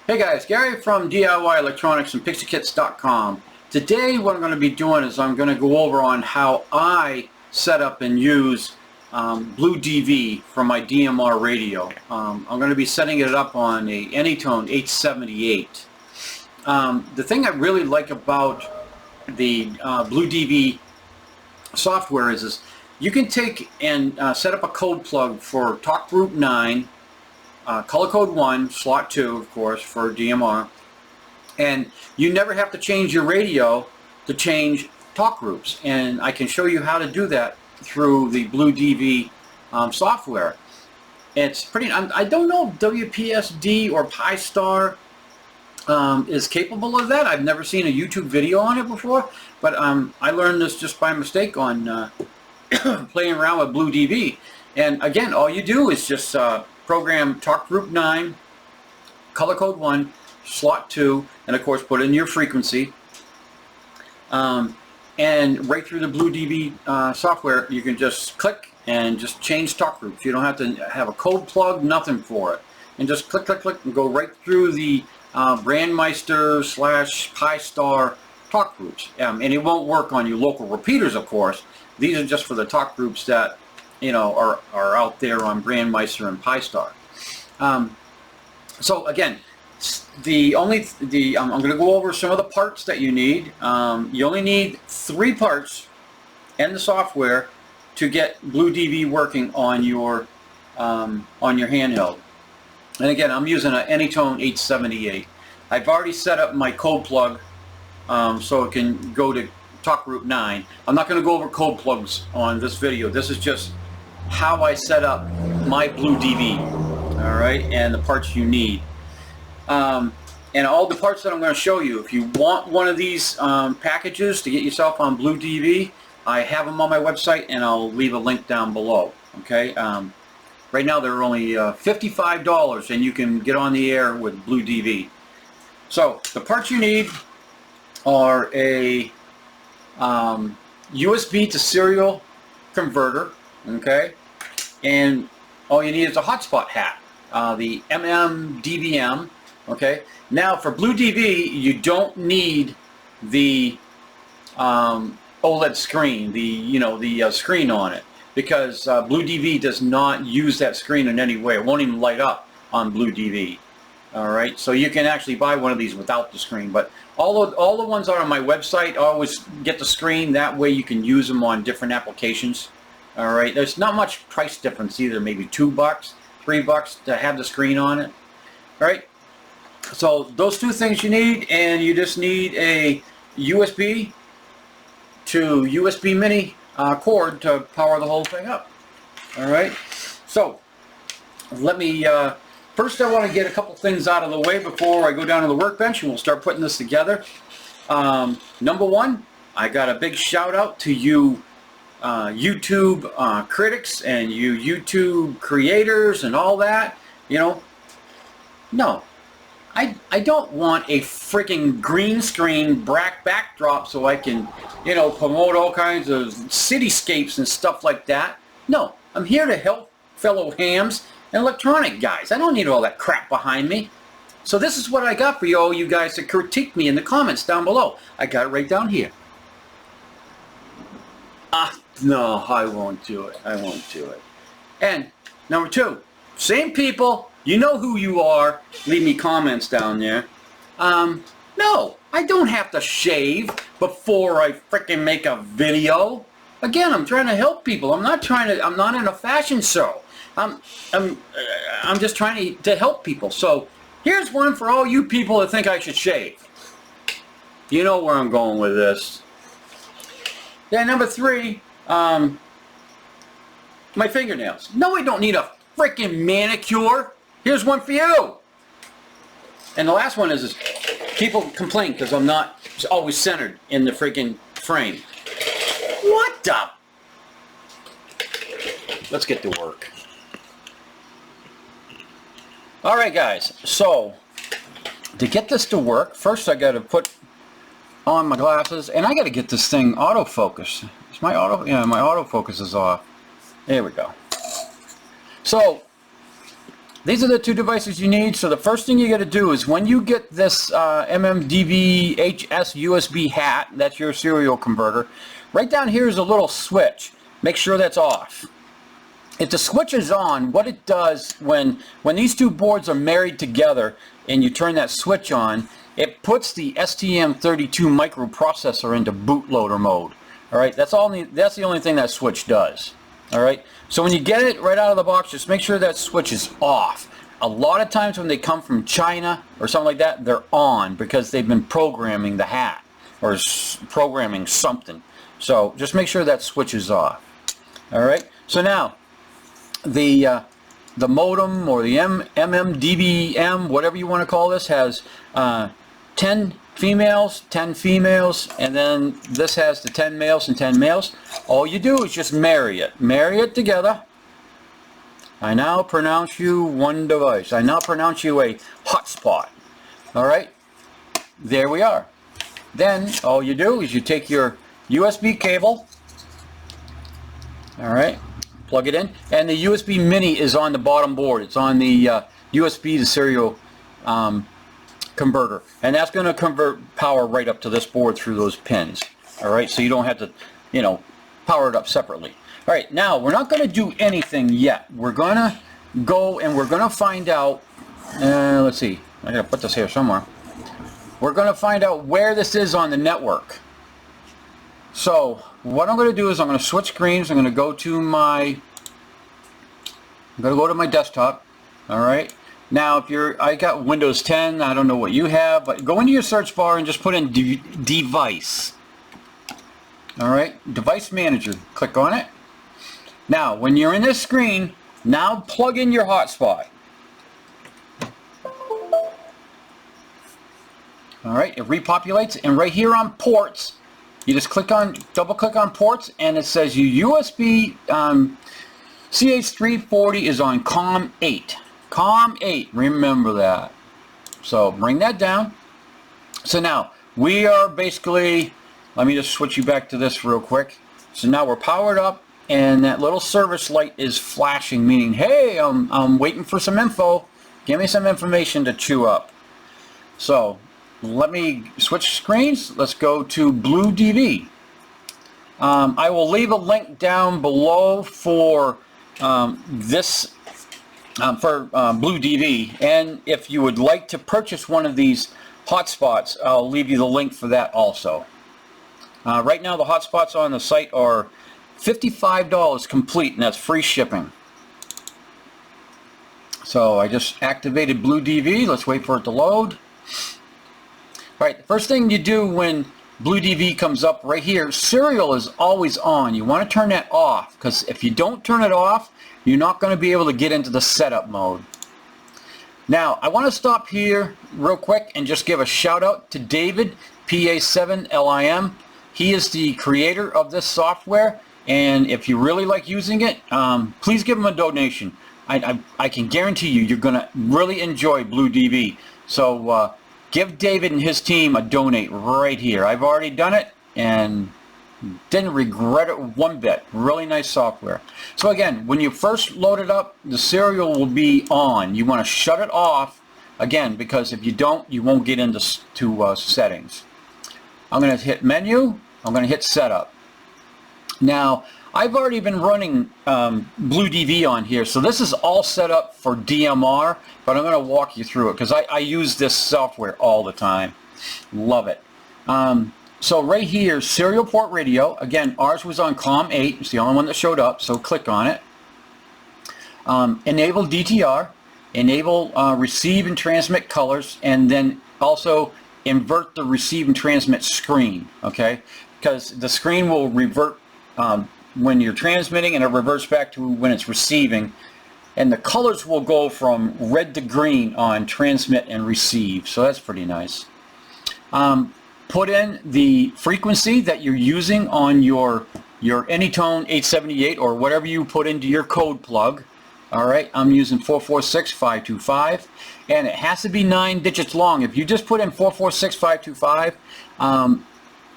Hey guys, Gary from DIY Electronics and PixieKits.com. Today what I'm going to be doing is I'm going to go over on how I set up and use BlueDV for my DMR radio. I'm going to be setting it up on a Anytone 878. The thing I really like about the BlueDV software is you can take and set up a code plug for talk group 9, color code 1, slot 2, of course, for DMR, and you never have to change your radio to change talk groups, and I can show you how to do that through the BlueDV software. It's pretty, I don't know if WPSD or Pi-Star is capable of that. I've never seen a YouTube video on it before, but I learned this just by mistake on playing around with BlueDV. And again, all you do is just program talk group 9, color code 1, slot 2, and of course put in your frequency. And right through the BlueDV software, you can just click and just change talk groups. You don't have to have a code plug, nothing for it. And just click, click, click, and go right through the Brandmeister / Pi-Star talk groups. And it won't work on your local repeaters, of course. These are just for the talk groups that, you know, are out there on Brandmeister and Pi-Star. So again, I'm going to go over some of the parts that you need. You only need 3 parts and the software to get BlueDV working on your handheld. And again, I'm using an Anytone 878. I've already set up my code plug so it can go to talk group 9. I'm not going to go over code plugs on this video. This is just how I set up my BlueDV, all right, and the parts you need. And all the parts that I'm going to show you, if you want one of these packages to get yourself on BlueDV, I have them on my website, and I'll leave a link down below. Okay. Right now they're only $55, and you can get on the air with BlueDV. So the parts you need are a USB to serial converter, okay, and all you need is a hotspot hat, the DVM. Okay. Now for BlueDV, you don't need the OLED screen, the screen on it, because BlueDV does not use that screen in any way. It won't even light up on BlueDV. All right. So you can actually buy one of these without the screen, but all the ones are on my website. Always get the screen. That way you can use them on different applications. All right. There's not much price difference either. Maybe $2, $3 to have the screen on it. All right. So those 2 things you need, and you just need a USB to USB mini cord to power the whole thing up. All right. So let me first, I want to get a couple things out of the way before I go down to the workbench, and we'll start putting this together. Number 1, I got a big shout out to you YouTube critics and you YouTube creators and all that. You know, no, I don't want a freaking green screen backdrop so I can, you know, promote all kinds of cityscapes and stuff like that. No, I'm here to help fellow hams and electronic guys. I don't need all that crap behind me. So this is what I got for you, all you guys that critique me in the comments down below. I got it right down here. No, I won't do it. I won't do it. And number 2, same people, you know who you are. Leave me comments down there. No, I don't have to shave before I frickin' make a video. Again, I'm trying to help people. I'm not in a fashion show. I'm just trying to help people. So here's one for all you people that think I should shave. You know where I'm going with this. Yeah, number 3, my fingernails. No, I don't need a freaking manicure. Here's one for you. And the last one is people complain because I'm not always centered in the freaking frame. What the? Let's get to work. Alright guys, so to get this to work, first I got to put on my glasses, and I got to get this thing autofocus. Is my my autofocus is off. There we go. So these are the two devices you need. So the first thing you got to do is when you get this MMDV HS USB hat, that's your serial converter, right down here is a little switch. Make sure that's off. If the switch is on, what it does when these two boards are married together and you turn that switch on, it puts the STM32 microprocessor into bootloader mode. All right, that's the only thing that switch does. All right, so when you get it right out of the box, just make sure that switch is off. A lot of times when they come from China or something like that, they're on because they've been programming the hat or programming something. So just make sure that switch is off. All right, so now the modem or the MMDVM, whatever you want to call this, has 10 females, 10 females, and then this has the 10 males and 10 males. All you do is just marry it together. I now pronounce you one device. I now pronounce you a hotspot. All right, there we are. Then all you do is you take your USB cable, all right, plug it in, and the USB mini is on the bottom board. It's on the USB to serial converter, and that's going to convert power right up to this board through those pins. All right, so you don't have to, you know, power it up separately. All right, now we're not going to do anything yet. We're going to go and we're going to find out, let's see, I got to put this here somewhere. We're going to find out where this is on the network. So what I'm going to do is I'm going to switch screens. I'm going to go to my desktop. All right. Now, if I got Windows 10, I don't know what you have, but go into your search bar and just put in device. All right, device manager. Click on it. Now, when you're in this screen, now plug in your hotspot. All right, it repopulates, and right here on ports, you just double click on ports, and it says your USB CH340 is on COM 8. COM 8, remember that. So bring that down. So now we are basically, let me just switch you back to this real quick. So now we're powered up and that little service light is flashing, meaning, hey, I'm waiting for some info. Give me some information to chew up. So let me switch screens. Let's go to BlueDV. I will leave a link down below for this for BlueDV, and if you would like to purchase one of these hotspots, I'll leave you the link for that also. Right now the hotspots on the site are $55 complete, and that's free shipping. So I just activated BlueDV. Let's wait for it to load. Alright, the first thing you do when BlueDV comes up right here, serial is always on. You want to turn that off, because if you don't turn it off, you're not going to be able to get into the setup mode. Now, I want to stop here real quick and just give a shout out to David, PA7LIM. He is the creator of this software, and if you really like using it, please give him a donation. I can guarantee you, you're going to really enjoy BlueDV. So give David and his team a donate right here. I've already done it and didn't regret it one bit. Really nice software. So again, when you first load it up, the serial will be on. You want to shut it off again, because if you don't, you won't get into settings. I'm going to hit menu. I'm going to hit setup. Now, I've already been running BlueDV on here, so this is all set up for DMR, but I'm going to walk you through it because I use this software all the time. Love it. So right here, serial port radio. Again, ours was on COM 8. It's the only one that showed up, so click on it. Enable DTR, enable receive and transmit colors, and then also invert the receive and transmit screen, okay? Because the screen will revert when you're transmitting, and it reverts back to when it's receiving. And the colors will go from red to green on transmit and receive, so that's pretty nice. Put in the frequency that you're using on your Anytone 878 or whatever you put into your code plug. Alright, I'm using 446525, and it has to be 9 digits long. If you just put in 446525,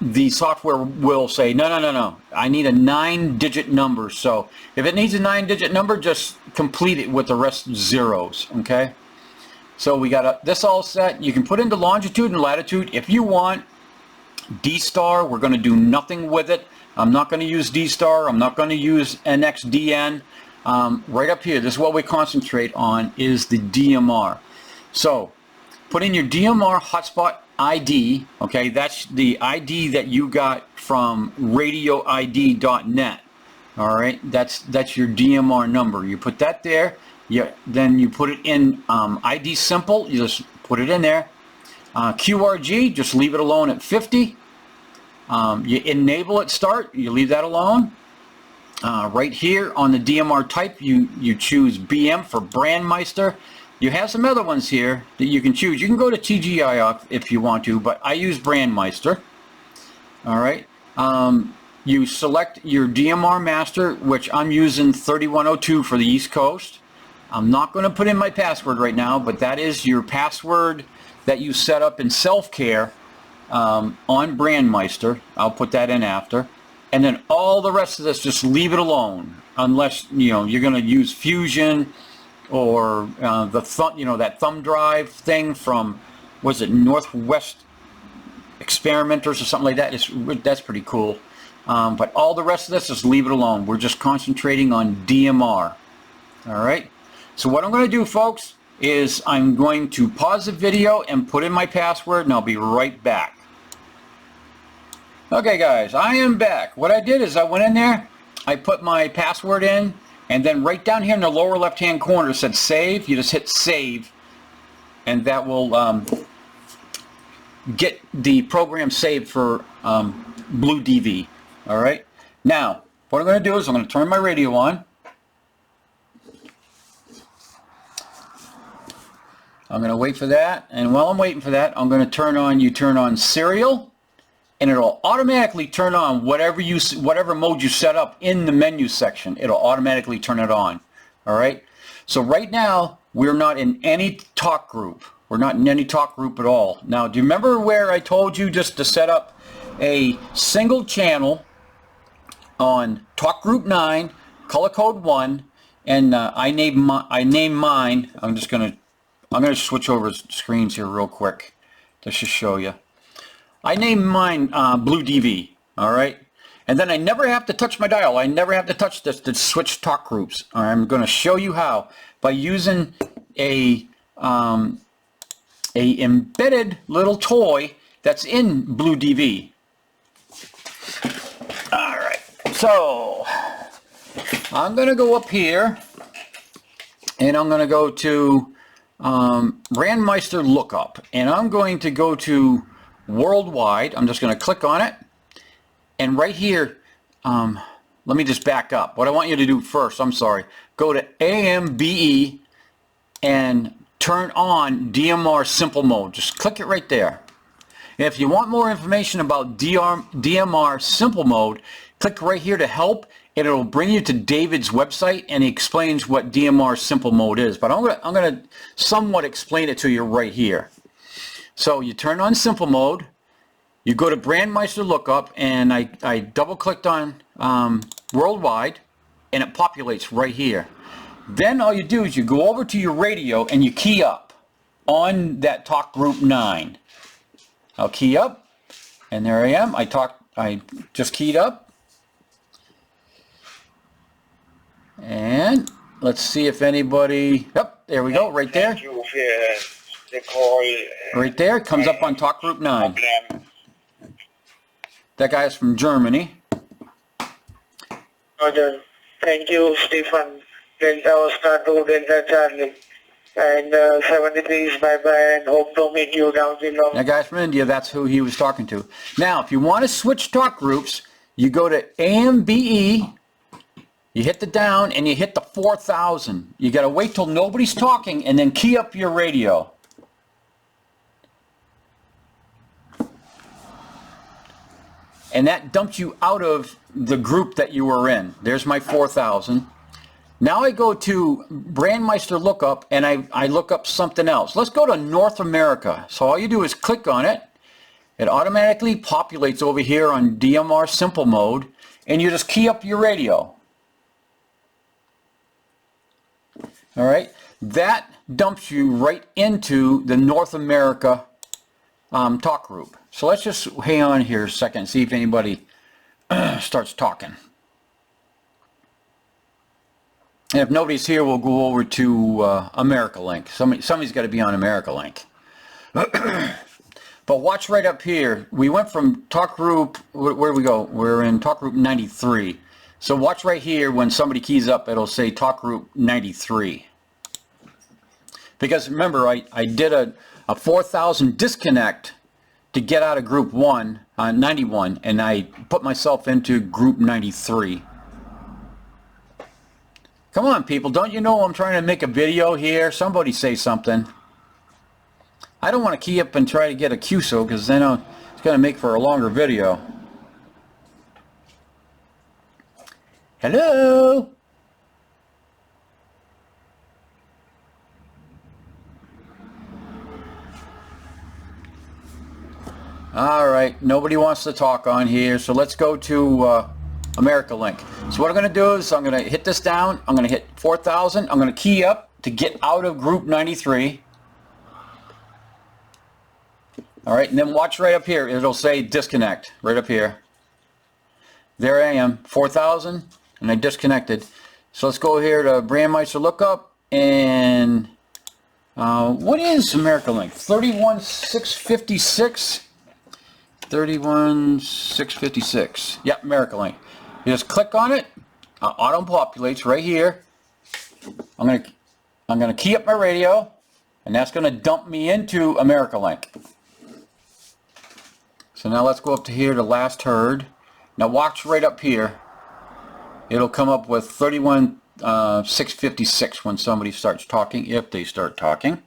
the software will say, no, I need a 9-digit number. So if it needs a 9-digit number, just complete it with the rest zeros, okay? So we got this all set. You can put into longitude and latitude if you want. D-star, we're going to do nothing with it. I'm not going to use D-star. I'm not going to use NXDN. Right up here, this is what we concentrate on, is the DMR. So put in your DMR hotspot ID, okay? That's the ID that you got from radioid.net. All right, that's your DMR number. You put that there. Then you put it in ID simple. You just put it in there. QRG, just leave it alone at 50. You enable it start. You leave that alone. Right here on the DMR type, you choose BM for Brandmeister. You have some other ones here that you can choose. You can go to TGI if you want to, but I use Brandmeister. All right. You select your DMR master, which I'm using 3102 for the East Coast. I'm not going to put in my password right now, but that is your password that you set up in self-care on Brandmeister. I'll put that in after. And then all the rest of this, just leave it alone, unless you're going to use Fusion or that thumb drive thing from, was it Northwest Experimenters or something like that? That's pretty cool. But all the rest of this, just leave it alone. We're just concentrating on DMR. All right. So what I'm going to do, folks, is I'm going to pause the video and put in my password, and I'll be right back. Okay, guys, I am back. What I did is I went in there, I put my password in, and then right down here in the lower left-hand corner it said save. You just hit save, and that will get the program saved for BlueDV. All right. Now, what I'm going to do is I'm going to turn my radio on. I'm going to wait for that, and while I'm waiting for that, I'm going to turn on serial, and it'll automatically turn on whatever mode you set up in the menu section. It'll automatically turn it on. All right. So right now we're not in any talk group. We're not in any talk group at all. Now, do you remember where I told you just to set up a single channel on talk group 9, color code 1, and I named mine. I'm going to switch over screens here real quick just to show you. I named mine BlueDV, all right? And then I never have to touch my dial. I never have to touch this to switch talk groups. I'm going to show you how by using a embedded little toy that's in BlueDV. All right, so I'm going to go up here, and I'm going to go to Brandmeister lookup, and I'm going to go to worldwide. I'm just going to click on it, and right here, let me just back up. What I want you to do first, go to AMBE and turn on DMR simple mode. Just click it right there. And if you want more information about DMR simple mode, click right here to help, and it'll bring you to David's website, and he explains what DMR simple mode is. But I'm gonna somewhat explain it to you right here. So you turn on simple mode, you go to Brandmeister lookup, and I double clicked on worldwide, and it populates right here. Then all you do is you go over to your radio and you key up on that talk group 9. I'll key up, and there I am. I just keyed up. And let's see if anybody, yep, there we go, right there. Thank you for the call. Right there, it comes up on talk group 9. That guy's from Germany. Okay. Thank you, Stephen. Delta Oscar 2, Delta Charlie. And 73 bye-bye, and hope to meet you down below. That guy's from India, that's who he was talking to. Now, if you want to switch talk groups, you go to AMBE, you hit the down, and you hit the 4000. You got to wait till nobody's talking, and then key up your radio. And that dumps you out of the group that you were in. There's my 4000. Now I go to Brandmeister lookup, and I look up something else. Let's go to North America. So all you do is click on it, It automatically populates over here on DMR simple mode, and you just key up your radio. All right, that dumps you right into the North America talk group. So let's just hang on here a second, see if anybody starts talking. And if nobody's here, we'll go over to America Link. Somebody's got to be on America Link. But watch right up here. We went from talk group, where do we go? We're in talk group 93. So watch right here, when somebody keys up, it'll say talk group 93. Because remember, I did a 4,000 disconnect to get out of group 91, and I put myself into group 93. Come on, people, don't you know I'm trying to make a video here? Somebody say something. I don't want to key up and try to get a QSO, because then it's going to make for a longer video. Hello? Alright, nobody wants to talk on here, so let's go to America Link. So what I'm going to do is I'm going to hit this down, I'm going to hit 4,000, I'm going to key up to get out of group 93. Alright, and then watch right up here, it'll say disconnect, right up here. There I am, 4,000, and I disconnected. So let's go here to Brandmeister lookup, and what is America Link? 31656? 31656. Yep, America Link. You just click on it, auto populates right here. I'm gonna key up my radio, and that's gonna dump me into America Link. So now let's go up to here to last heard. Now watch right up here. It'll come up with 31656 when somebody starts talking, if they start talking.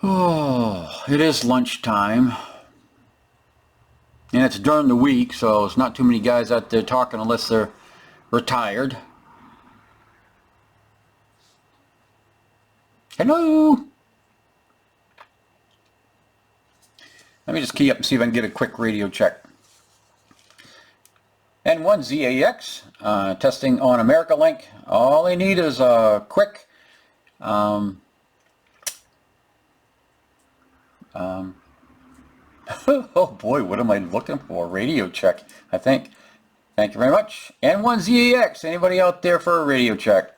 Oh, it is lunchtime. And it's during the week, so it's not too many guys out there talking unless they're retired. Hello? Let me just key up and see if I can get a quick radio check. N1ZAX, testing on America Link. All I need is a quick oh boy, what am I looking for? Radio check, I think. Thank you very much. N1ZAX, anybody out there for a radio check?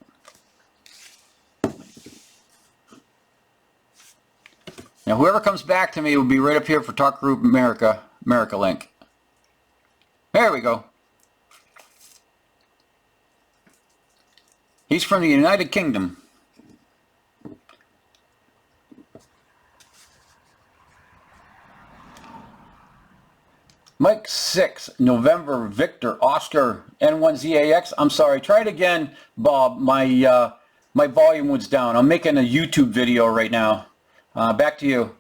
Now whoever comes back to me will be right up here for Talk Group America Link. There we go. He's from the United Kingdom. Mike 6, November, Victor, Oscar, N1ZAX. I'm sorry, try it again, Bob. My volume was down. I'm making a YouTube video right now. Back to you.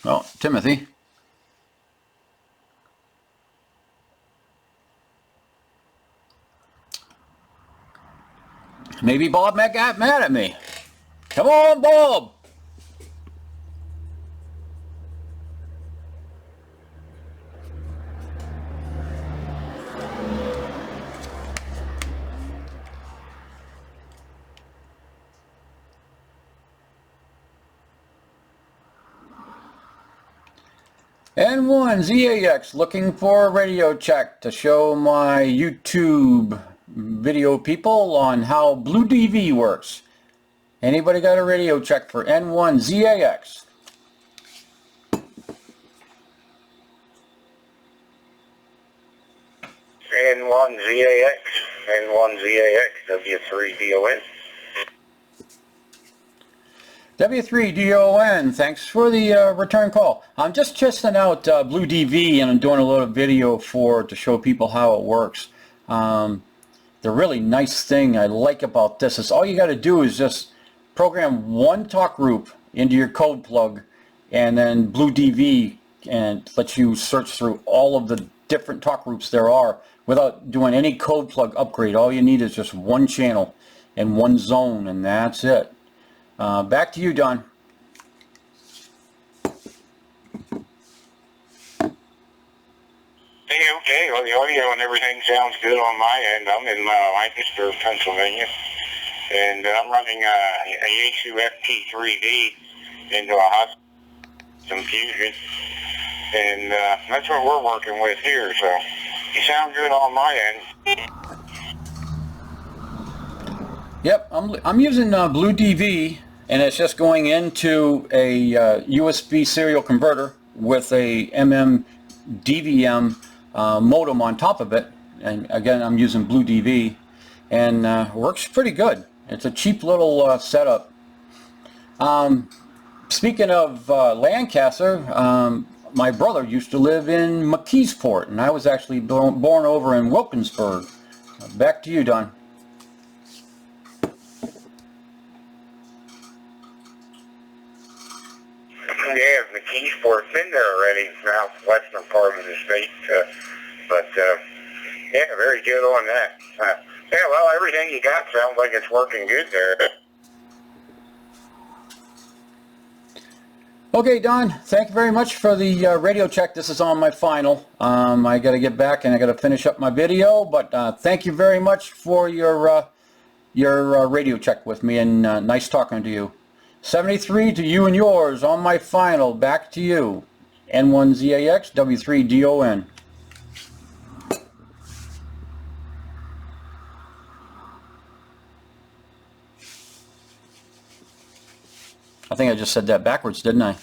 Well, Timothy. Maybe Bob got mad at me. Come on, Bob. N1ZAX looking for a radio check to show my YouTube video people on how BlueDV works. Anybody got a radio check for N1ZAX? N1ZAX, W3DON. W3DON, thanks for the return call. I'm just testing out BlueDV, and I'm doing a little video to show people how it works. The really nice thing I like about this is all you got to do is just program one talk group into your code plug, and then BlueDV and lets you search through all of the different talk groups there are without doing any code plug upgrade. All you need is just one channel and one zone, and that's it. Back to you, Don. Okay, well, the audio and everything sounds good on my end. I'm in Lancaster, Pennsylvania, and I'm running a Yaesu FT3D into a Hotspot Fusion, and that's what we're working with here, so you sound good on my end. Yep, I'm using BlueDV, and it's just going into a USB serial converter with a DVM modem on top of it, and again I'm using BlueDV, and works pretty good. It's a cheap little setup. Speaking of Lancaster, my brother used to live in McKeesport, and I was actually born over in Wilkinsburg. Back to you, Don. Yeah, McKeesport's been there already, now western part of the state, but yeah, very good on that. Yeah, well, everything you got sounds like it's working good there. Okay, Don, thank you very much for the radio check. This is on my final. I got to get back and I got to finish up my video, but thank you very much for your radio check with me, and nice talking to you. 73 to you and yours on my final. Back to you. N1ZAX, W3DON. I think I just said that backwards, didn't I?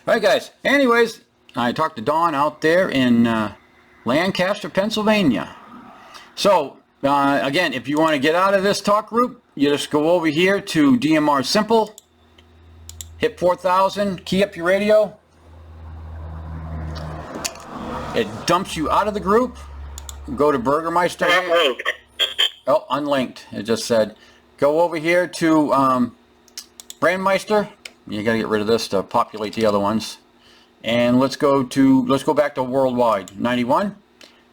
Alright guys, anyways, I talked to Don out there in Lancaster, Pennsylvania. So, again, if you want to get out of this talk group, you just go over here to DMR Simple, hit 4000, key up your radio. It dumps you out of the group. Go to Burgermeister. Oh, unlinked. It just said, go over here to Brandmeister. You got to get rid of this to populate the other ones. And let's go back to Worldwide 91.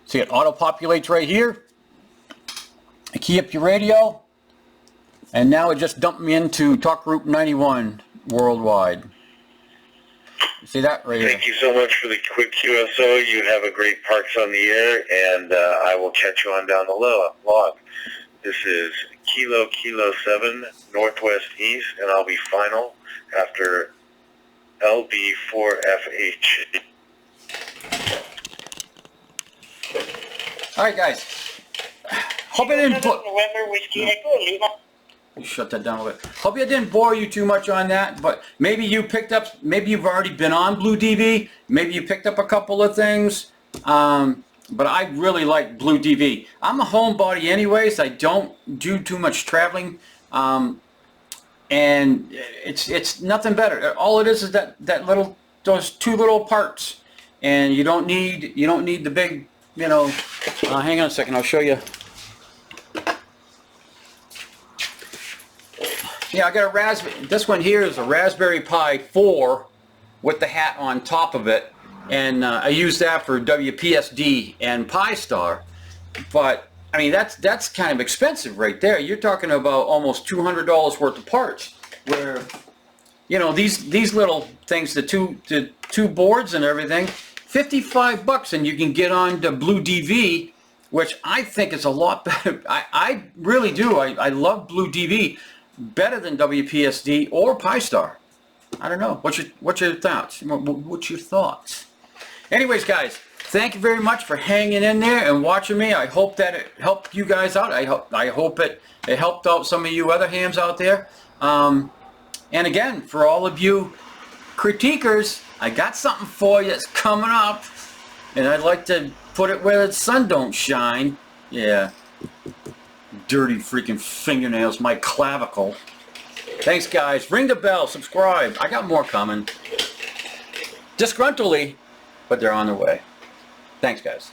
See, it auto populates right here. Key up your radio, and now it just dumped me into talk group 91 worldwide. See that right here? Thank you so much for the quick QSO. You have a great Parks on the Air, and I will catch you on down the log. This is Kilo 7 Northwest East, and I'll be final after LB4FH. All right, guys. Hope I didn't shut that down a little bit. Hope I didn't bore you too much on that, but maybe you've already been on BlueDV. Maybe you picked up a couple of things. But I really like BlueDV. I'm a homebody anyways. I don't do too much traveling. And it's nothing better. All it is those two little parts, and you don't need the big, hang on a second, I'll show you. Yeah, I got a Raspberry. This one here is a Raspberry Pi 4 with the hat on top of it, and I use that for WPSD and Pi-Star. But I mean, that's kind of expensive right there. You're talking about almost $200 worth of parts. Where, these little things, the two boards and everything, $55, and you can get on to BlueDV, which I think is a lot better. I really do. I love BlueDV better than WPSD or Pi-Star. I don't know. What's your thoughts? What's your thoughts? Anyways, guys, thank you very much for hanging in there and watching me. I hope that it helped you guys out. I hope it helped out some of you other hams out there. And again, for all of you critiquers, I got something for you that's coming up, and I'd like to put it where the sun don't shine. Yeah. Dirty freaking fingernails, my clavicle. Thanks, guys. Ring the bell, subscribe. I got more coming. Disgruntledly, but they're on their way. Thanks, guys.